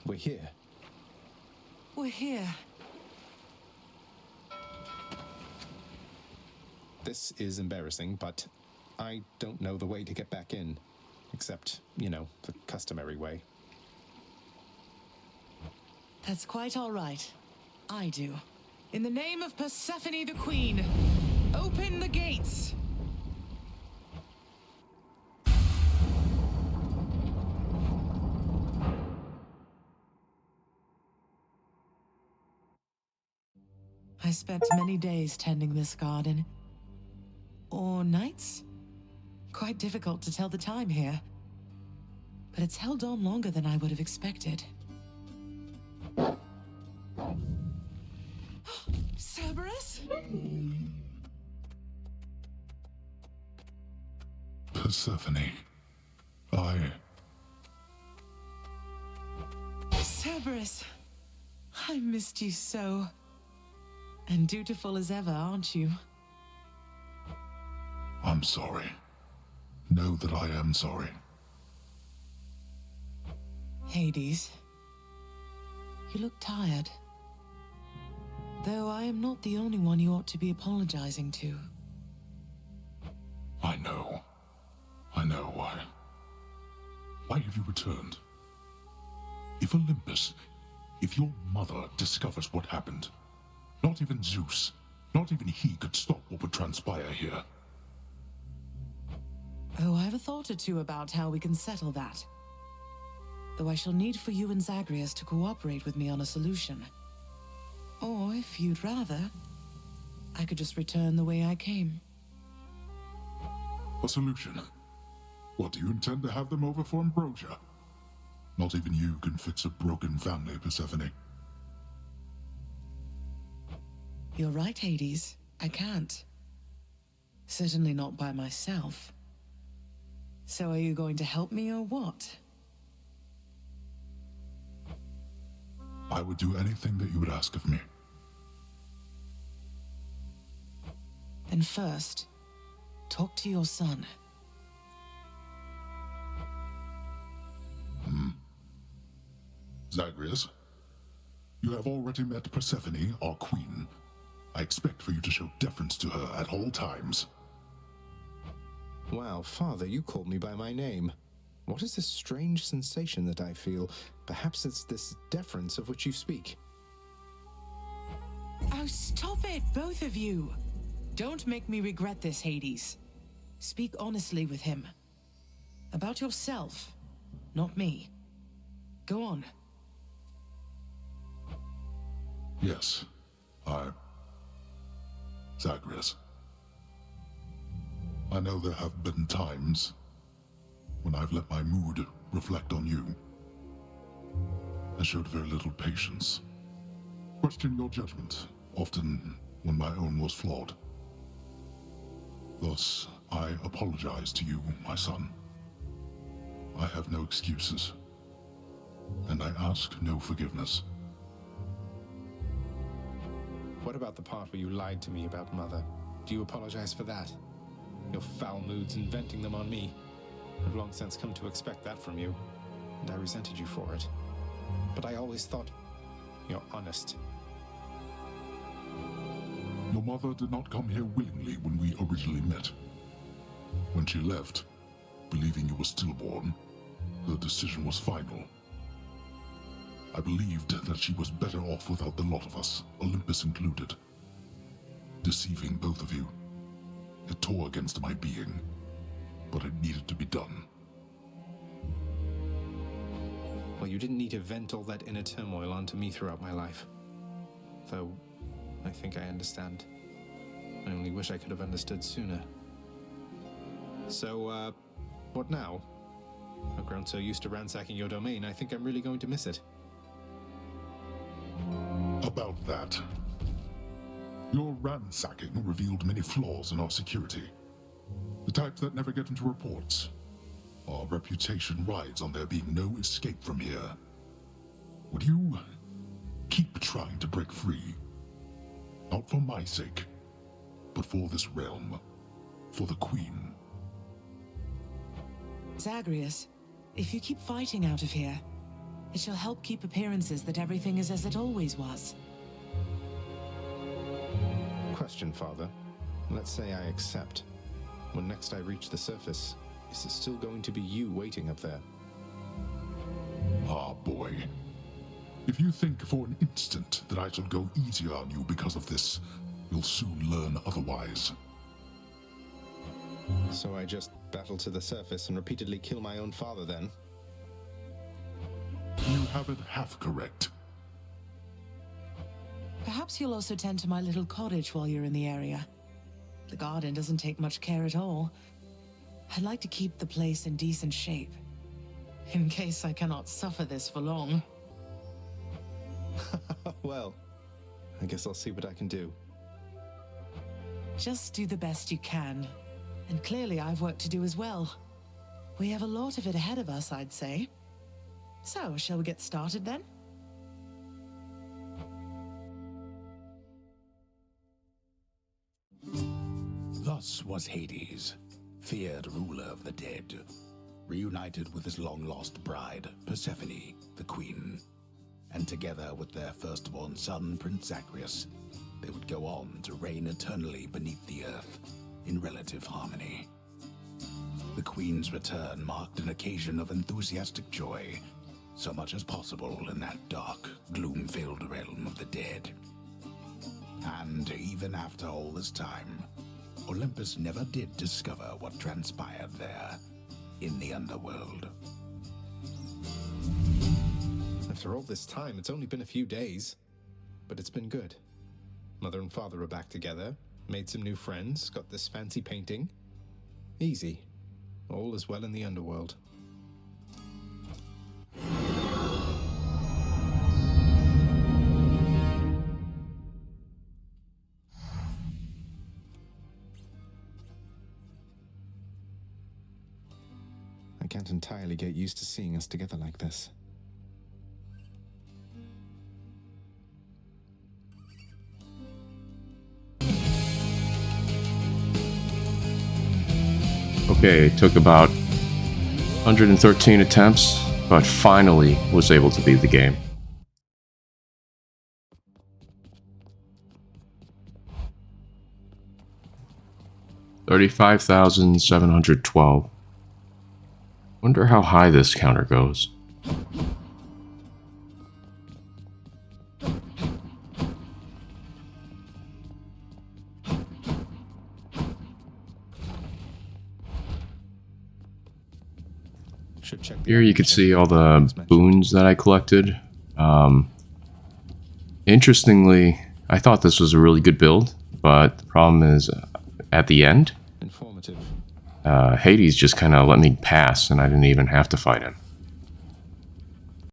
We're here. We're here. This is embarrassing, but I don't know the way to get back in. Except, the customary way. That's quite all right. I do. In the name of Persephone the Queen, open the gates! I spent many days tending this garden. Or nights? Quite difficult to tell the time here. But it's held on longer than I would have expected. Cerberus? Persephone. Cerberus. I missed you so. And dutiful as ever, aren't you? I'm sorry. Know that I am sorry. Hades. You look tired. Though I am not the only one you ought to be apologizing to. I know. Why. Why have you returned? If Olympus, if your mother discovers what happened, not even Zeus, not even he could stop what would transpire here. Oh, I have a thought or two about how we can settle that. Though I shall need for you and Zagreus to cooperate with me on a solution. Or, if you'd rather, I could just return the way I came. A solution? What, do you intend to have them over for ambrosia? Not even you can fix a broken family, Persephone. You're right, Hades. I can't. Certainly not by myself. So are you going to help me or what? I would do anything that you would ask of me. Then first, talk to your son. Zagreus, you have already met Persephone, our queen. I expect for you to show deference to her at all times. Wow, Father, you called me by my name. What is this strange sensation that I feel? Perhaps it's this deference of which you speak. Oh, stop it, both of you! Don't make me regret this, Hades. Speak honestly with him. About yourself, not me. Go on. Yes, Zagreus. I know there have been times when I've let my mood reflect on you. I showed very little patience. Questioned your judgment, often when my own was flawed. Thus, I apologize to you, my son. I have no excuses, and I ask no forgiveness. What about the part where you lied to me about Mother? Do you apologize for that? Your foul moods inventing them on me. I've long since come to expect that from you, and I resented you for it. But I always thought you're honest. Your mother did not come here willingly when we originally met. When she left, believing you were stillborn, her decision was final. I believed that she was better off without the lot of us, Olympus included. Deceiving both of you. It tore against my being, but it needed to be done. Well, you didn't need to vent all that inner turmoil onto me throughout my life. Though, I think I understand. I only wish I could have understood sooner. So, what now? I've grown so used to ransacking your domain, I think I'm really going to miss it. About that. Your ransacking revealed many flaws in our security. The types that never get into reports. Our reputation rides on there being no escape from here. Would you keep trying to break free? Not for my sake, but for this realm. For the Queen. Zagreus, if you keep fighting out of here, It shall help keep appearances that everything is as it always was. Question, Father. Let's say I accept. When next I reach the surface, is it still going to be you waiting up there? Ah, boy. If you think for an instant that I shall go easier on you because of this, you'll soon learn otherwise. So I just battle to the surface and repeatedly kill my own father then? You have it half correct. Perhaps you'll also tend to my little cottage while you're in the area. The garden doesn't take much care at all. I'd like to keep the place in decent shape, in case I cannot suffer this for long. Well, I guess I'll see what I can do. Just do the best you can. And clearly I've work to do as well. We have a lot of it ahead of us, I'd say. So, shall we get started then? Thus was Hades, feared ruler of the dead, reunited with his long-lost bride, Persephone, the queen. And together with their firstborn son, Prince Zagreus, they would go on to reign eternally beneath the earth, in relative harmony. The queen's return marked an occasion of enthusiastic joy, so much as possible in that dark, gloom-filled realm of the dead. And even after all this time, Olympus never did discover what transpired there, in the underworld. After all this time, it's only been a few days. But it's been good. Mother and father are back together, made some new friends, got this fancy painting. Easy. All is well in the underworld. I can't entirely get used to seeing us together like this. Okay, it took about 113 attempts, but finally was able to beat the game. $35,712. Wonder how high this counter goes. Should check the Here you can see all the boons that I collected. Interestingly, I thought this was a really good build, but the problem is at the end, informative. Hades just kind of let me pass and I didn't even have to fight him.